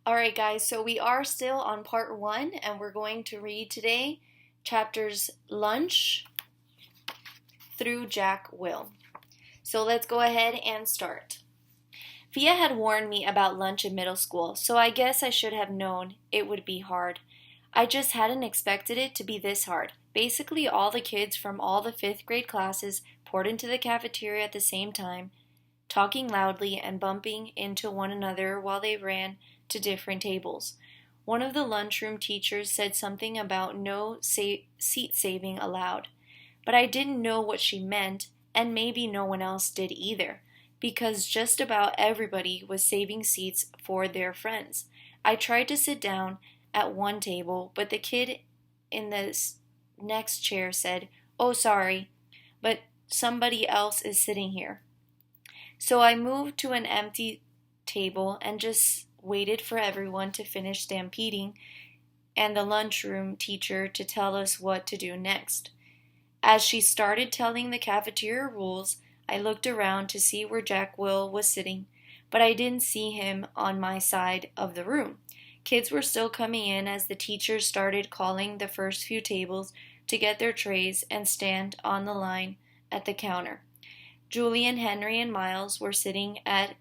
Alright, guys, so we are still on part one, and we're going to read today chapters Lunch through Jack Will. So let's go ahead and start. Fia had warned me about lunch in middle school, so I guess I should have known it would be hard. I just hadn't expected it to be this hard. Basically, all the kids from all the fifth grade classes poured into the cafeteria at the same time, talking loudly and bumping into one another while they ran to different tables. One of the lunchroom teachers said something about no seat saving allowed, but I didn't know what she meant, and maybe no one else did either, because just about everybody was saving seats for their friends. I tried to sit down at one table, but the kid in the next chair said, "Oh, sorry, but somebody else is sitting here." So I moved to an empty table and just waited for everyone to finish stampeding and the lunchroom teacher to tell us what to do next. As she started telling the cafeteria rules, I looked around to see where Jack Will was sitting, but I didn't see him on my side of the room. Kids were still coming in as the teacher started calling the first few tables to get their trays and stand on the line at the counter. Julian, Henry, and Miles were sitting at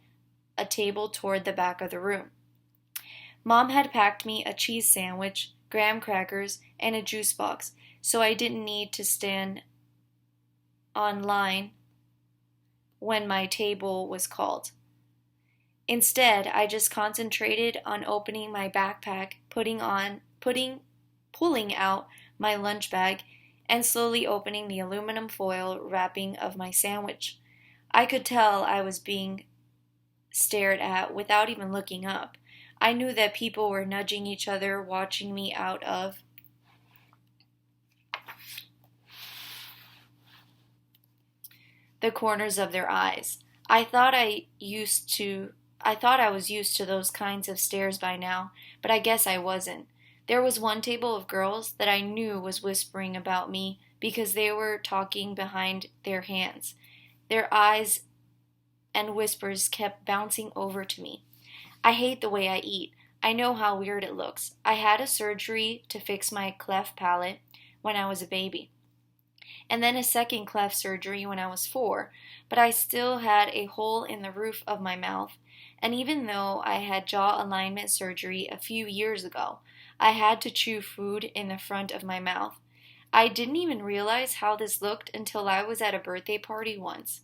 a table toward the back of the room. Mom had packed me a cheese sandwich, graham crackers, and a juice box, so I didn't need to stand on line when my table was called. Instead, I just concentrated on opening my backpack, pulling out my lunch bag, and slowly opening the aluminum foil wrapping of my sandwich. I could tell I was being stared at without even looking up. I knew that people were nudging each other, watching me out of the corners of their eyes. I thought I was used to those kinds of stares by now, but I guess I wasn't. There was one table of girls that I knew was whispering about me because they were talking behind their hands. Their eyes and whispers kept bouncing over to me. I hate the way I eat. I know how weird it looks. I had a surgery to fix my cleft palate when I was a baby, and then a second cleft surgery when I was 4, but I still had a hole in the roof of my mouth, and even though I had jaw alignment surgery a few years ago, I had to chew food in the front of my mouth. I didn't even realize how this looked until I was at a birthday party once,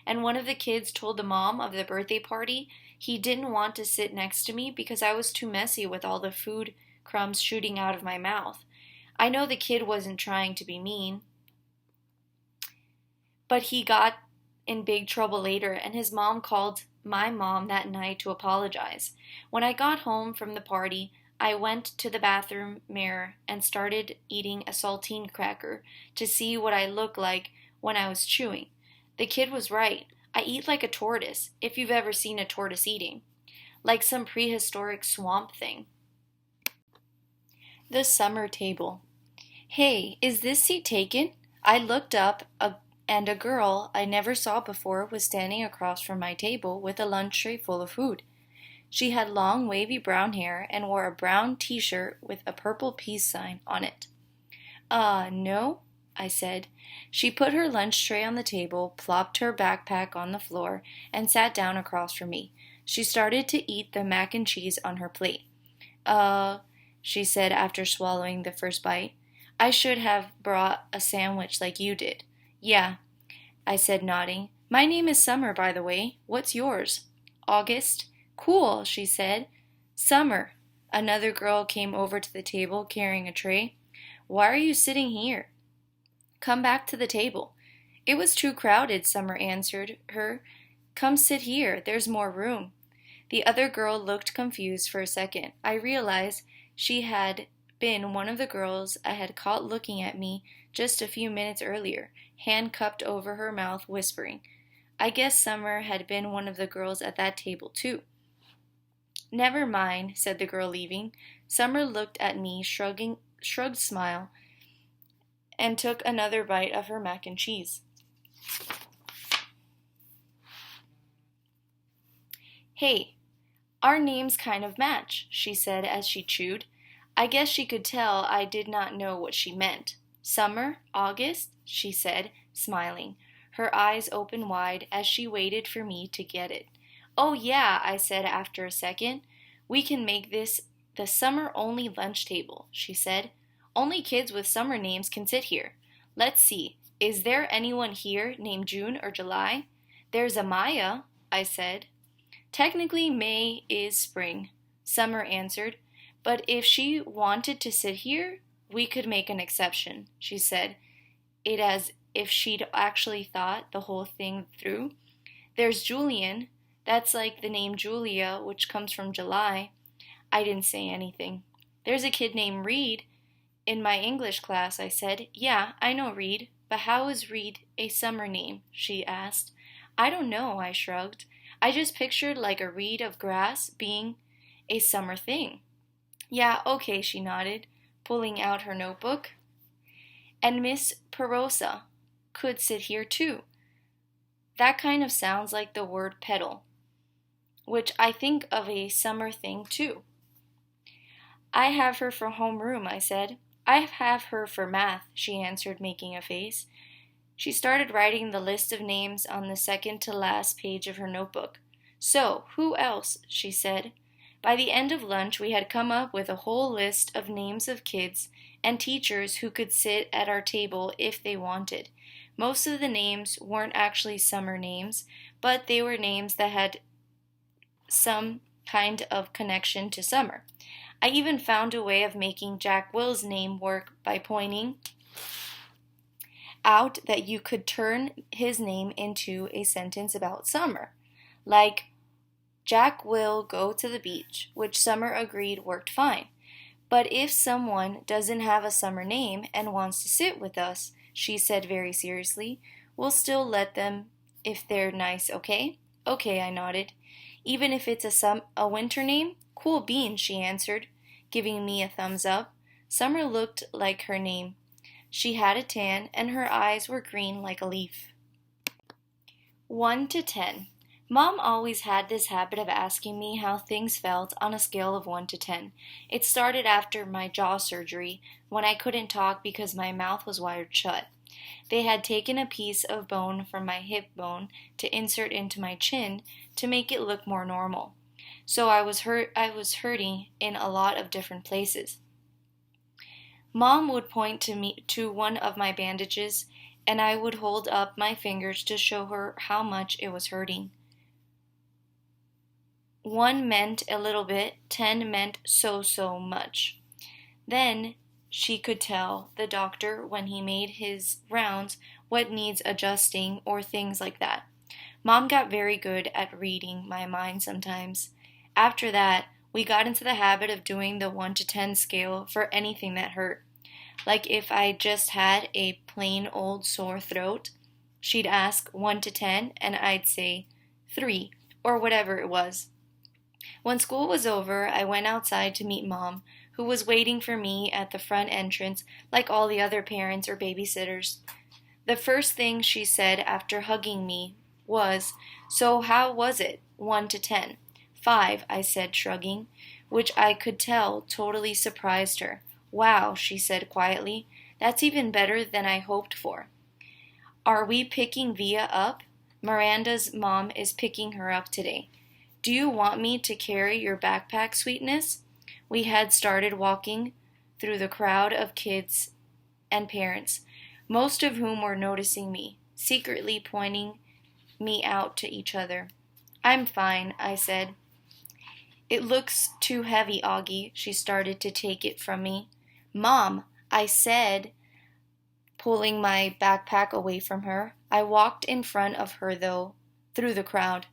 and one of the kids told the mom of the birthday party he didn't want to sit next to me because I was too messy with all the food crumbs shooting out of my mouth. I know the kid wasn't trying to be mean, but he got in big trouble later, and his mom called my mom that night to apologize. When I got home from the party, I went to the bathroom mirror and started eating a saltine cracker to see what I looked like when I was chewing. The kid was right. I eat like a tortoise, if you've ever seen a tortoise eating. Like some prehistoric swamp thing. The summer table. Hey, is this seat taken? I looked up, and a girl I never saw before was standing across from my table with a lunch tray full of food. She had long, wavy brown hair and wore a brown t-shirt with a purple peace sign on it. No, I said. She put her lunch tray on the table, plopped her backpack on the floor, and sat down across from me. She started to eat the mac and cheese on her plate. She said after swallowing the first bite. I should have brought a sandwich like you did. Yeah, I said, nodding. My name is Summer, by the way. What's yours? August. Cool, she said. Summer. Another girl came over to the table carrying a tray. Why are you sitting here? Come back to the table. It was too crowded, Summer answered her. Come sit here. There's more room. The other girl looked confused for a second. I realized she had been one of the girls I had caught looking at me just a few minutes earlier, hand cupped over her mouth, whispering. I guess Summer had been one of the girls at that table, too. Never mind, said the girl, leaving. Summer looked at me, shrugged smile, and took another bite of her mac and cheese. Hey, Our names kind of match, she said as she chewed. I guess she could tell I did not know what she meant. Summer, August, she said, smiling, her eyes open wide as she waited for me to get it. Oh, yeah, I said after a second. We can make this the summer-only lunch table, she said. Only kids with summer names can sit here. Let's see, is there anyone here named June or July? There's Amaya, I said. Technically, May is spring, Summer answered, but if she wanted to sit here, we could make an exception, she said, it as if she'd actually thought the whole thing through. There's Julian, that's like the name Julia, which comes from July. I didn't say anything. There's a kid named Reed. In my English class, I said, yeah, I know Reed, but how is Reed a summer name? She asked. I don't know, I shrugged. I just pictured like a reed of grass being a summer thing. Yeah, okay, she nodded, pulling out her notebook. And Miss Perosa could sit here too. That kind of sounds like the word petal, which I think of a summer thing too. I have her for homeroom, I said. I have her for math, she answered, making a face. She started writing the list of names on the second to last page of her notebook. So, who else? She said. By the end of lunch, we had come up with a whole list of names of kids and teachers who could sit at our table if they wanted. Most of the names weren't actually summer names, but they were names that had some kind of connection to summer. I even found a way of making Jack Will's name work by pointing out that you could turn his name into a sentence about summer, like Jack will go to the beach, which Summer agreed worked fine. But if someone doesn't have a summer name and wants to sit with us, she said very seriously, we'll still let them if they're nice, okay? Okay, I nodded. Even if it's a winter name? Cool beans, she answered, giving me a thumbs up. Summer looked like her name. She had a tan, and her eyes were green like a leaf. 1 to 10. Mom always had this habit of asking me how things felt on a scale of 1 to 10. It started after my jaw surgery, when I couldn't talk because my mouth was wired shut. They had taken a piece of bone from my hip bone to insert into my chin to make it look more normal. So I was hurting in a lot of different places. Mom would point to one of my bandages, and I would hold up my fingers to show her how much it was hurting. 1 meant a little bit, 10 meant so much. Then she could tell the doctor when he made his rounds what needs adjusting or things like that. Mom got very good at reading my mind sometimes. After that, we got into the habit of doing the 1 to 10 scale for anything that hurt. Like if I just had a plain old sore throat, she'd ask 1 to 10 and I'd say 3 or whatever it was. When school was over, I went outside to meet Mom, who was waiting for me at the front entrance like all the other parents or babysitters. The first thing she said after hugging me was, "So how was it, 1 to 10? 5, I said, shrugging, which I could tell totally surprised her. Wow, she said quietly, that's even better than I hoped for. Are we picking Via up? Miranda's mom is picking her up today. Do you want me to carry your backpack, sweetness? We had started walking through the crowd of kids and parents, most of whom were noticing me, secretly pointing me out to each other. I'm fine, I said. It looks too heavy, Augie. She started to take it from me. Mom, I said, pulling my backpack away from her. I walked in front of her, though, through the crowd.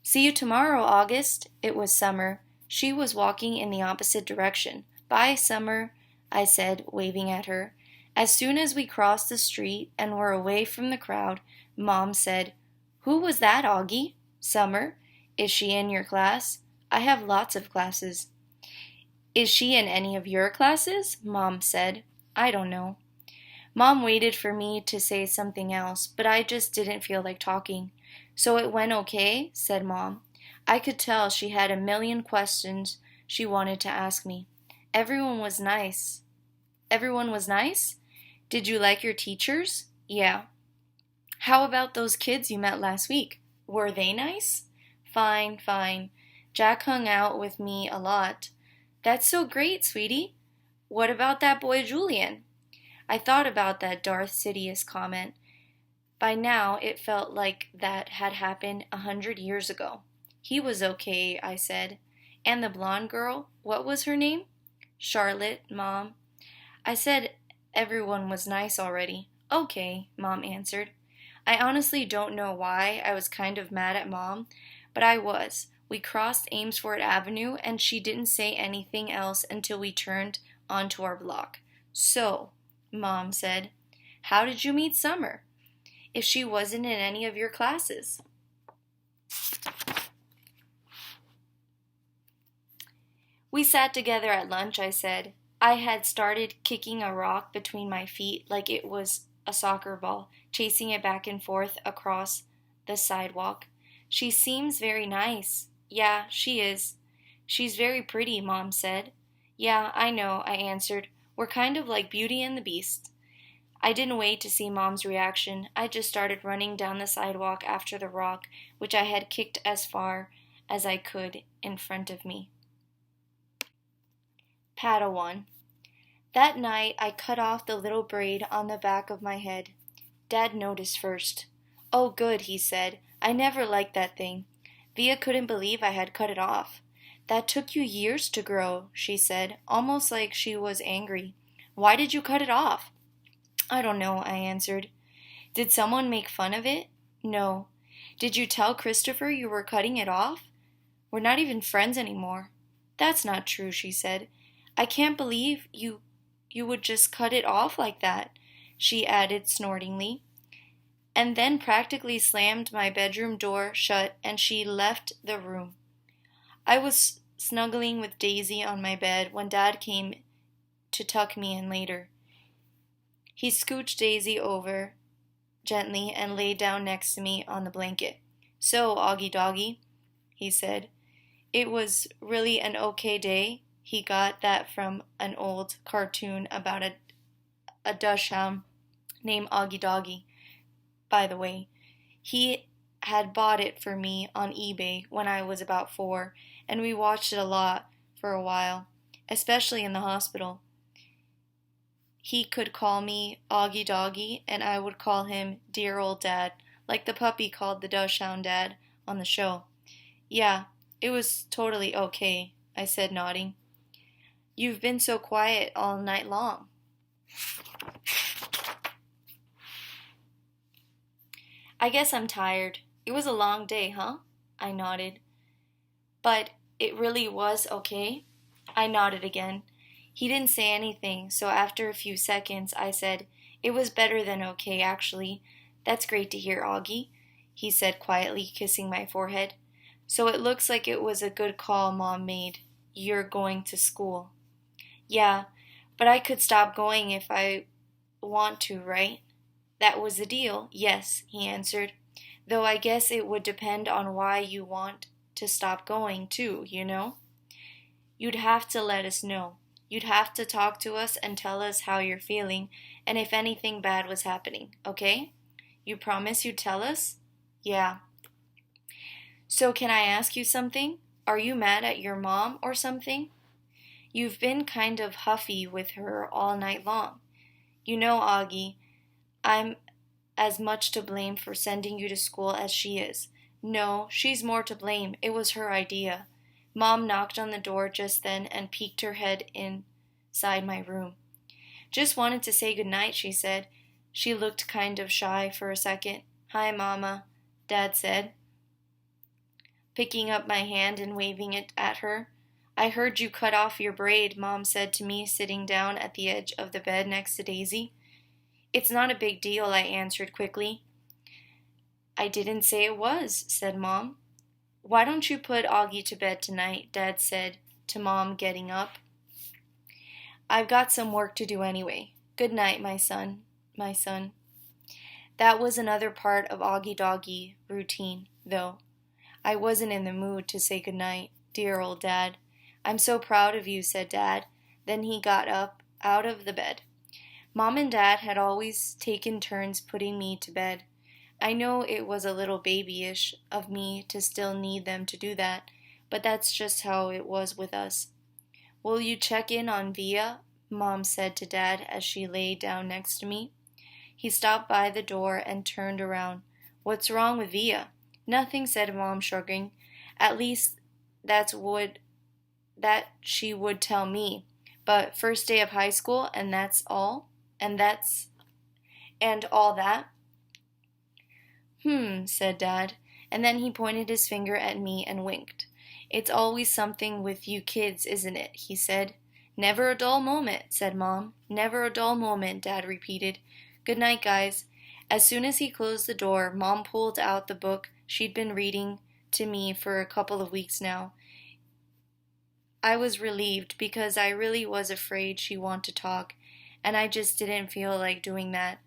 See you tomorrow, August. It was Summer. She was walking in the opposite direction. Bye, Summer, I said, waving at her. As soon as we crossed the street and were away from the crowd, Mom said, Who was that, Augie? Summer. Is she in your class? I have lots of classes. Is she in any of your classes? Mom said. I don't know. Mom waited for me to say something else, but I just didn't feel like talking. So it went okay, said Mom. I could tell she had a million questions she wanted to ask me. Everyone was nice. Everyone was nice? Did you like your teachers? Yeah. How about those kids you met last week? Were they nice? Fine, fine. Jack hung out with me a lot. That's so great, sweetie. What about that boy Julian? I thought about that Darth Sidious comment. By now, it felt like that had happened 100 years ago. He was okay, I said. And the blonde girl, what was her name? Charlotte, Mom. I said everyone was nice already. Okay, Mom answered. I honestly don't know why I was kind of mad at Mom, but I was. We crossed Amesfort Avenue, and she didn't say anything else until we turned onto our block. So, Mom said, how did you meet Summer, if she wasn't in any of your classes? We sat together at lunch, I said. I had started kicking a rock between my feet like it was a soccer ball, chasing it back and forth across the sidewalk. She seems very nice. Yeah, she is. She's very pretty, Mom said. Yeah, I know, I answered. We're kind of like Beauty and the Beast. I didn't wait to see Mom's reaction. I just started running down the sidewalk after the rock, which I had kicked as far as I could in front of me. Padawan. That night, I cut off the little braid on the back of my head. Dad noticed first. Oh, good, he said. I never liked that thing. Via couldn't believe I had cut it off. That took you years to grow, she said, almost like she was angry. Why did you cut it off? I don't know, I answered. Did someone make fun of it? No. Did you tell Christopher you were cutting it off? We're not even friends anymore. That's not true, she said. I can't believe you would just cut it off like that, she added snortingly, and then practically slammed my bedroom door shut, and she left the room. I was snuggling with Daisy on my bed when Dad came to tuck me in later. He scooched Daisy over gently and lay down next to me on the blanket. So, Augie Doggy, he said, it was really an okay day. He got that from an old cartoon about a dachshund named Augie Doggy. By the way, he had bought it for me on eBay when I was about 4, and we watched it a lot for a while, especially in the hospital. He could call me Augie Doggy, and I would call him Dear Old Dad, like the puppy called the dachshund Dad on the show. Yeah, it was totally okay, I said, nodding. You've been so quiet all night long. I guess I'm tired. It was a long day, huh? I nodded. But it really was okay? I nodded again. He didn't say anything, so after a few seconds I said, it was better than okay, actually. That's great to hear, Augie, he said quietly, kissing my forehead. So it looks like it was a good call Mom made. You're going to school. Yeah, but I could stop going if I want to, right? That was the deal, yes, he answered. Though I guess it would depend on why you want to stop going, too, you know? You'd have to let us know. You'd have to talk to us and tell us how you're feeling and if anything bad was happening, okay? You promise you'd tell us? Yeah. So can I ask you something? Are you mad at your mom or something? You've been kind of huffy with her all night long. You know, Augie, I'm as much to blame for sending you to school as she is. No, she's more to blame. It was her idea. Mom knocked on the door just then and peeked her head inside my room. Just wanted to say goodnight, she said. She looked kind of shy for a second. Hi, Mama, Dad said, picking up my hand and waving it at her. I heard you cut off your braid, Mom said to me, sitting down at the edge of the bed next to Daisy. It's not a big deal, I answered quickly. I didn't say it was, said Mom. Why don't you put Augie to bed tonight, Dad said to Mom, getting up. I've got some work to do anyway. Good night, my son. That was another part of Augie Doggy routine, though. I wasn't in the mood to say goodnight. Dear old Dad. I'm so proud of you, said Dad. Then he got up out of the bed. Mom and Dad had always taken turns putting me to bed. I know it was a little babyish of me to still need them to do that, but that's just how it was with us. Will you check in on Via? Mom said to Dad as she lay down next to me. He stopped by the door and turned around. What's wrong with Via? Nothing, said Mom, shrugging. At least that she would tell me. But first day of high school, and that's all? And all that? Said Dad, and then he pointed his finger at me and winked. It's always something with you kids, isn't it? He said. Never a dull moment, said Mom. Never a dull moment, Dad repeated. Good night, guys. As soon as he closed the door, Mom pulled out the book she'd been reading to me for a couple of weeks now. I was relieved because I really was afraid she'd want to talk, and I just didn't feel like doing that.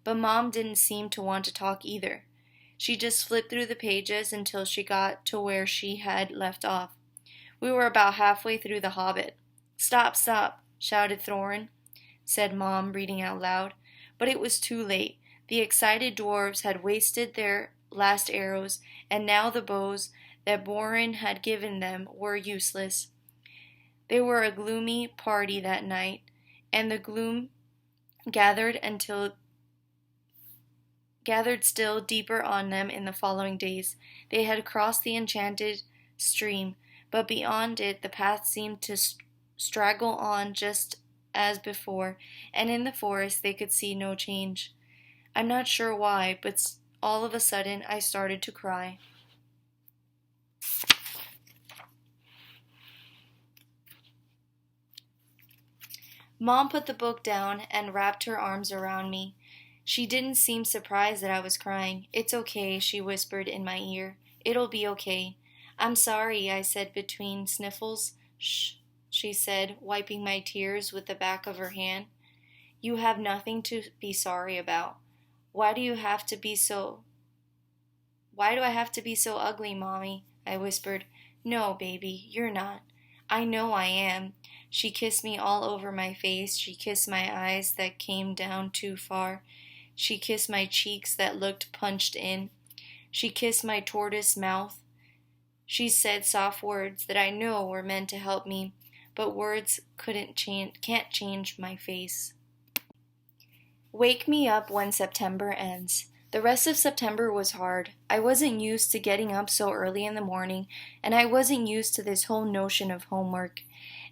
But Mom didn't seem to want to talk either. She just flipped through the pages until she got to where she had left off. We were about halfway through The Hobbit. Stop, shouted Thorin, said Mom, reading out loud. But it was too late. The excited dwarves had wasted their last arrows, and now the bows that Borin had given them were useless. They were a gloomy party that night, and the gloom gathered still deeper on them in the following days. They had crossed the enchanted stream, but beyond it the path seemed to straggle on just as before, and in the forest they could see no change. I'm not sure why, but all of a sudden I started to cry. Mom put the book down and wrapped her arms around me. She didn't seem surprised that I was crying. It's okay, she whispered in my ear. It'll be okay. I'm sorry, I said between sniffles. Shh, she said, wiping my tears with the back of her hand. You have nothing to be sorry about. Why do I have to be so ugly, Mommy? I whispered. No, baby, you're not. I know I am. She kissed me all over my face. She kissed my eyes that came down too far. She kissed my cheeks that looked punched in. She kissed my tortoise mouth. She said soft words that I know were meant to help me, but words can't change my face. Wake me up when September ends. The rest of September was hard. I wasn't used to getting up so early in the morning, and I wasn't used to this whole notion of homework.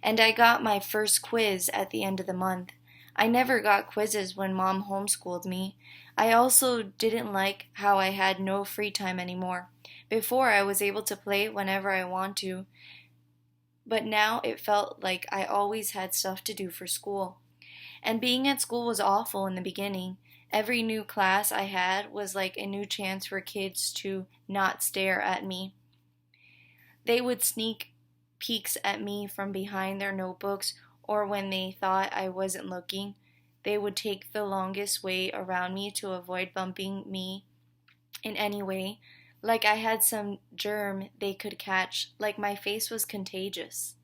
And I got my first quiz at the end of the month. I never got quizzes when Mom homeschooled me. I also didn't like how I had no free time anymore. Before, I was able to play whenever I want to, but now it felt like I always had stuff to do for school. And being at school was awful in the beginning. Every new class I had was like a new chance for kids to not stare at me. They would sneak peeks at me from behind their notebooks, or when they thought I wasn't looking, they would take the longest way around me to avoid bumping me in any way, like I had some germ they could catch, like my face was contagious.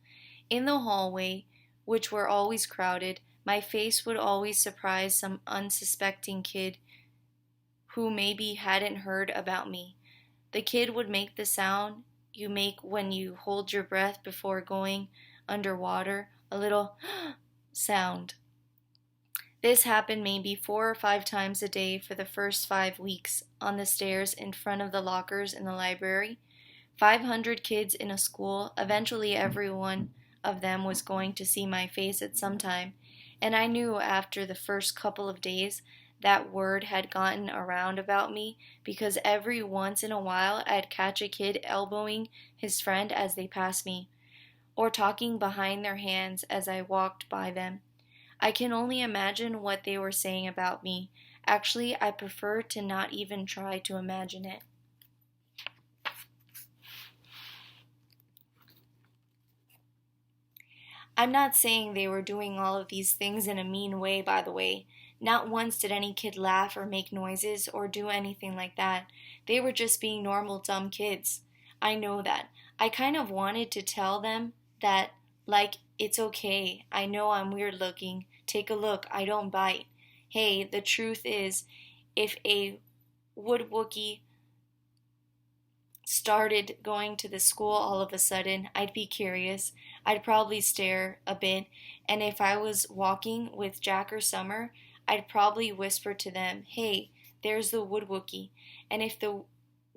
In the hallway, which were always crowded, my face would always surprise some unsuspecting kid who maybe hadn't heard about me. The kid would make the sound you make when you hold your breath before going underwater, a little sound. This happened maybe 4 or 5 times a day for the first 5 weeks on the stairs in front of the lockers in the library. 500 kids in a school, eventually every one of them was going to see my face at some time, and I knew after the first couple of days that word had gotten around about me, because every once in a while I'd catch a kid elbowing his friend as they passed me, or talking behind their hands as I walked by them. I can only imagine what they were saying about me. Actually, I prefer to not even try to imagine it. I'm not saying they were doing all of these things in a mean way, by the way. Not once did any kid laugh or make noises or do anything like that. They were just being normal, dumb kids. I know that. I kind of wanted to tell them that, like, it's okay. I know I'm weird looking. Take a look. I don't bite. Hey, the truth is, if a wood Wookie started going to the school all of a sudden, I'd be curious. I'd probably stare a bit, and if I was walking with Jack or Summer, I'd probably whisper to them, hey, there's the wood Wookie. And if the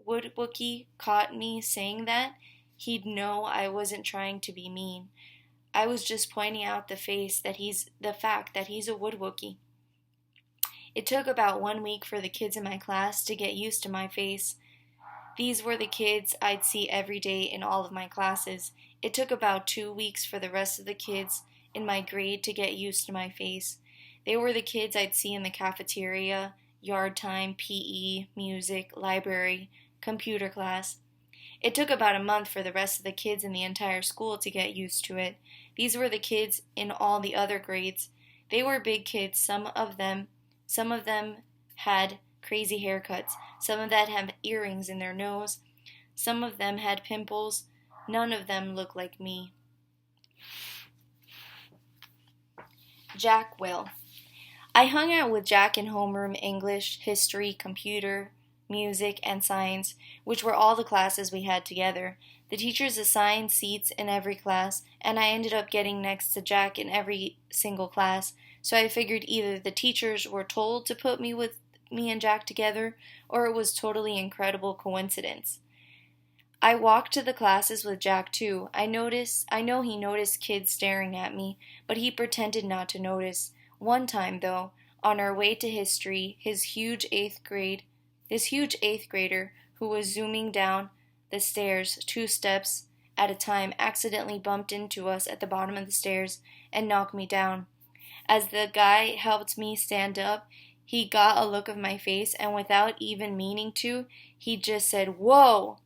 wood Wookie caught me saying that, he'd know I wasn't trying to be mean. I was just pointing out the fact that he's a wood Wookie. It took about 1 week for the kids in my class to get used to my face. These were the kids I'd see every day in all of my classes. It took about 2 weeks for the rest of the kids in my grade to get used to my face. They were the kids I'd see in the cafeteria, yard time, PE, music, library, computer class. It took about a month for the rest of the kids in the entire school to get used to it. These were the kids in all the other grades. They were big kids. Some of them had crazy haircuts. Some of them had earrings in their nose. Some of them had pimples. None of them looked like me. Jack Will. I hung out with Jack in homeroom English, history, computer, music, and science, which were all the classes we had together. The teachers assigned seats in every class, and I ended up getting next to Jack in every single class, so I figured either the teachers were told to put me and Jack together, or it was totally incredible coincidence. I walked to the classes with Jack too. I know he noticed kids staring at me, but he pretended not to notice. One time though, on our way to history, this huge eighth grader who was zooming down the stairs 2 steps at a time accidentally bumped into us at the bottom of the stairs and knocked me down. As the guy helped me stand up, he got a look of my face, and without even meaning to, he just said, "Whoa!"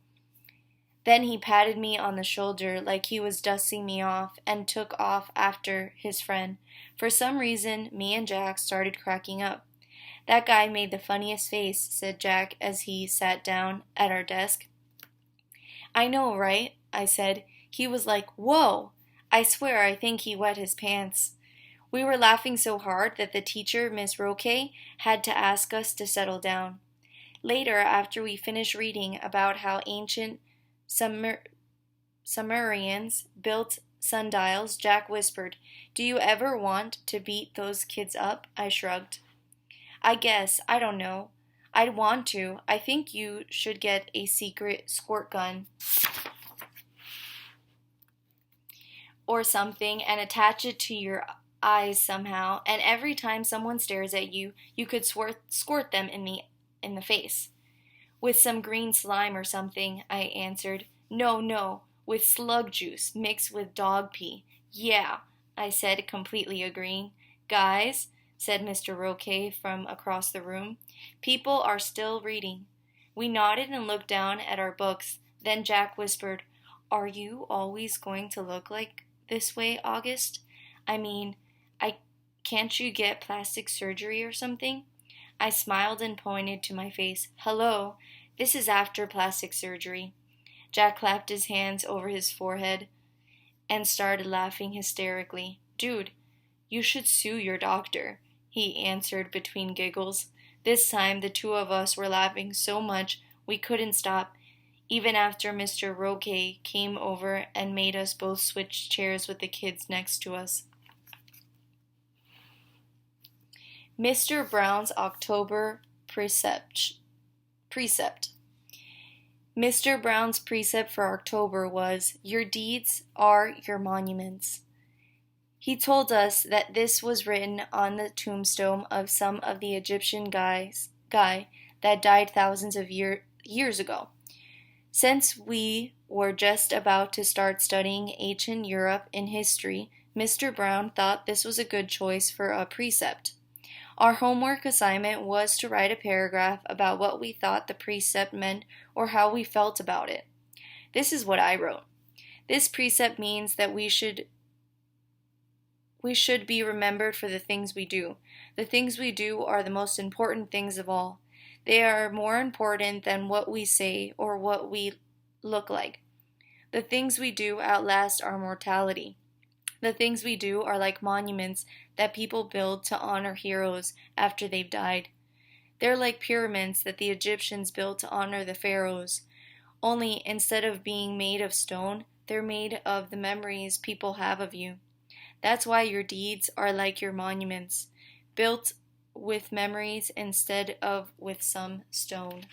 Then he patted me on the shoulder like he was dusting me off and took off after his friend. For some reason, me and Jack started cracking up. "That guy made the funniest face," said Jack as he sat down at our desk. "I know, right?" I said. "He was like, whoa! I swear I think he wet his pants." We were laughing so hard that the teacher, Miss Roque, had to ask us to settle down. Later, after we finished reading about how ancient Sumerians built sundials, Jack whispered, "Do you ever want to beat those kids up?" I shrugged. "I guess. I don't know. I'd want to. I think you should get a secret squirt gun or something and attach it to your eyes somehow, and every time someone stares at you, you could squirt them in the face." "With some green slime or something," I answered. No, with slug juice mixed with dog pee." "Yeah," I said, completely agreeing. "Guys," said Mr. Roque from across the room, "people are still reading." We nodded and looked down at our books. Then Jack whispered, "Are you always going to look like this way, August? I mean, can't you get plastic surgery or something?" I smiled and pointed to my face. "Hello, this is after plastic surgery." Jack clapped his hands over his forehead and started laughing hysterically. "Dude, you should sue your doctor," he answered between giggles. This time the two of us were laughing so much we couldn't stop, even after Mr. Roque came over and made us both switch chairs with the kids next to us. Mr. Brown's October Precept. Mr. Brown's precept for October was, "Your deeds are your monuments." He told us that this was written on the tombstone of some of the Egyptian guy that died thousands of years ago. Since we were just about to start studying ancient Europe in history, Mr. Brown thought this was a good choice for a precept. Our homework assignment was to write a paragraph about what we thought the precept meant or how we felt about it. This is what I wrote. "This precept means that we should be remembered for the things we do. The things we do are the most important things of all. They are more important than what we say or what we look like? The things we do outlast our mortality. The things we do are like monuments that people build to honor heroes after they've died. They're like pyramids that the Egyptians built to honor the pharaohs. Only instead of being made of stone, they're made of the memories people have of you. That's why your deeds are like your monuments, built with memories instead of with some stone.